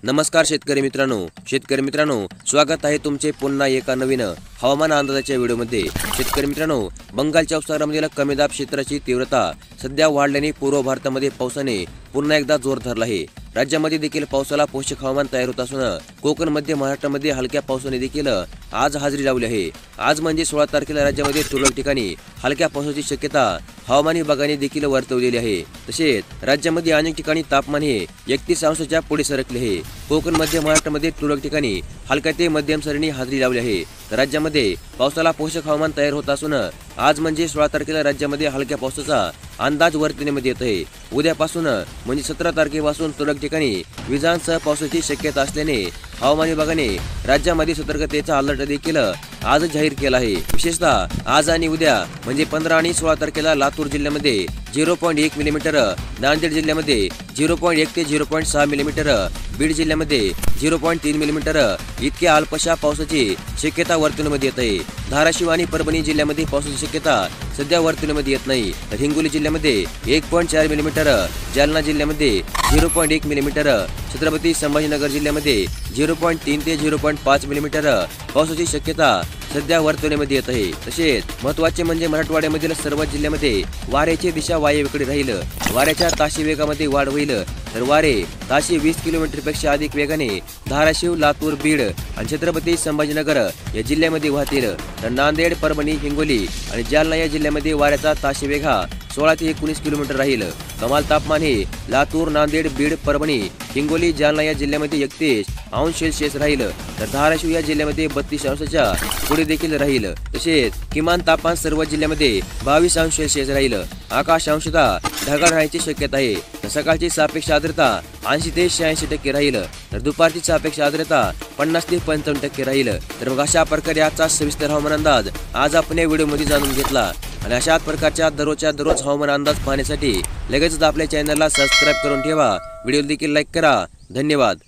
नमस्कार शेतकरी मित्रांनो, स्वागत आहे तुमचे पुन्हा एका नवीन हवामान अंदाजाच्या व्हिडिओमध्ये। शेतकरी मित्रांनो, बंगालच्या उपसागरामधील कमी दाब क्षेत्राची तीव्रता सध्या वाढल्याने पूर्व भारतामध्ये पावसाने पुन्हा एकदा जोर धरला आहे। राज्यामध्ये देखील पावसाला पोषक हवामान तयार होत असून कोकण मध्य महाराष्ट्रामध्ये हलक्या पावसाने देखील आज हजेरी लावली आहे। आज म्हणजे 16 तारखेला राज्यामध्ये तुरळक ठिकाणी हलक्या पावसाची शक्यता हवामान विभागाने देखील वर्तवलेली आहे। तसेच राज्यामध्ये अनेक ठिकाणी तापमान हे 31 अंशाच्या पुढे सरकले आहे। कोकण मध्य महाराष्ट्रामध्ये तुरळक ठिकाणी हलक्या ते मध्यम सरीने हजेरी लावली आहे। राज्यामध्ये पावसाला पोषक हवामान तयार होत असून आज म्हणजे 16 तारखेला राज्यामध्ये हलक्या पावसाचा अंदाज वर्तवण्यामध्ये येत आहे। उद्यापासून म्हणजे 17 तारखेपासून तुरळक ठिकाणी विजांसह पावसाची शक्यता असल्याने हवामान विभागाने राज्यामध्ये सतर्कतेचा अलर्ट देखील आज जाहीर केला आहे। विशेषतः आज आणि उद्या म्हणजे 15 आणि 16 तारखेला लातूर जिल्ह्यामध्ये 0.1 मिलीमीटर, नांदेड जिल्ह्यामध्ये 0.1 ते 0.6 मिलीमीटर, बीड जिल्ह्यामध्ये 0.3 मिलीमीटर इतक्या अल्पशा पावसाची शक्यता वर्तवण्यामध्ये येत आहे। धाराशिव आणि परभणी जिल्ह्यामध्ये पावसाची शक्यता सध्या वर्तवण्यामध्ये येत नाही। तर हिंगोली जिल्ह्यामध्ये 1.4 मिलीमीटर, जालना जिल्ह्यामध्ये 0.1 मिलीमीटर, छत्रपती संभाजीनगर जिल्ह्यामध्ये 0.3 ते 0.5 मिलीमीटर पावसाची शक्यता सध्या वर्तवण्यामध्ये येत आहे। तसेच महत्त्वाचे म्हणजे मराठवाड्यामधील सर्व जिल्ह्यामध्ये वाऱ्याची दिशा वायव्येकडे राहील। वाऱ्याच्या ताशी वेगामध्ये वाढ होईल, तर वारे ताशी 20 किलोमीटरपेक्षा अधिक वेगाने धाराशिव, लातूर, बीड आणि छत्रपती संभाजीनगर या जिल्ह्यामध्ये वाहतील। तर नांदेड, परभणी, हिंगोली आणि जालना या जिल्ह्यामध्ये वाऱ्याचा ताशी वेग हा 16 ते 19 किलोमीटर राहील। कमाल तापमान हे लातूर, नांदेड, बीड, परभणी, हिंगोली, जालना या जिल्ह्यामध्ये 31 अंश सेल्सिअस राहील, तर धाराशिव या जिल्ह्यामध्ये 32 अंशाच्या पुढे देखील राहील। तसेच किमान तापमान सर्व जिल्ह्यामध्ये 22 अंश सेल्सिअस राहील। आकाश अंशतः ढगाळ राहण्याची शक्यता आहे। तर सकाळची सापेक्ष आर्द्रता 80 ते 86% राहील, तर दुपारची सापेक्ष आर्द्रता 50 ते 55% राहील। तर मग अशा प्रकारे आजचा सविस्तर हवामान अंदाज आज आपण या व्हिडिओमध्ये जाणून घेतला। आणि अशाच प्रकारच्या दररोज हवामान अंदाज पाहण्यासाठी लगेचच आपल्या चॅनलला सबस्क्राईब करून ठेवा। व्हिडिओ देखील लाईक करा। धन्यवाद।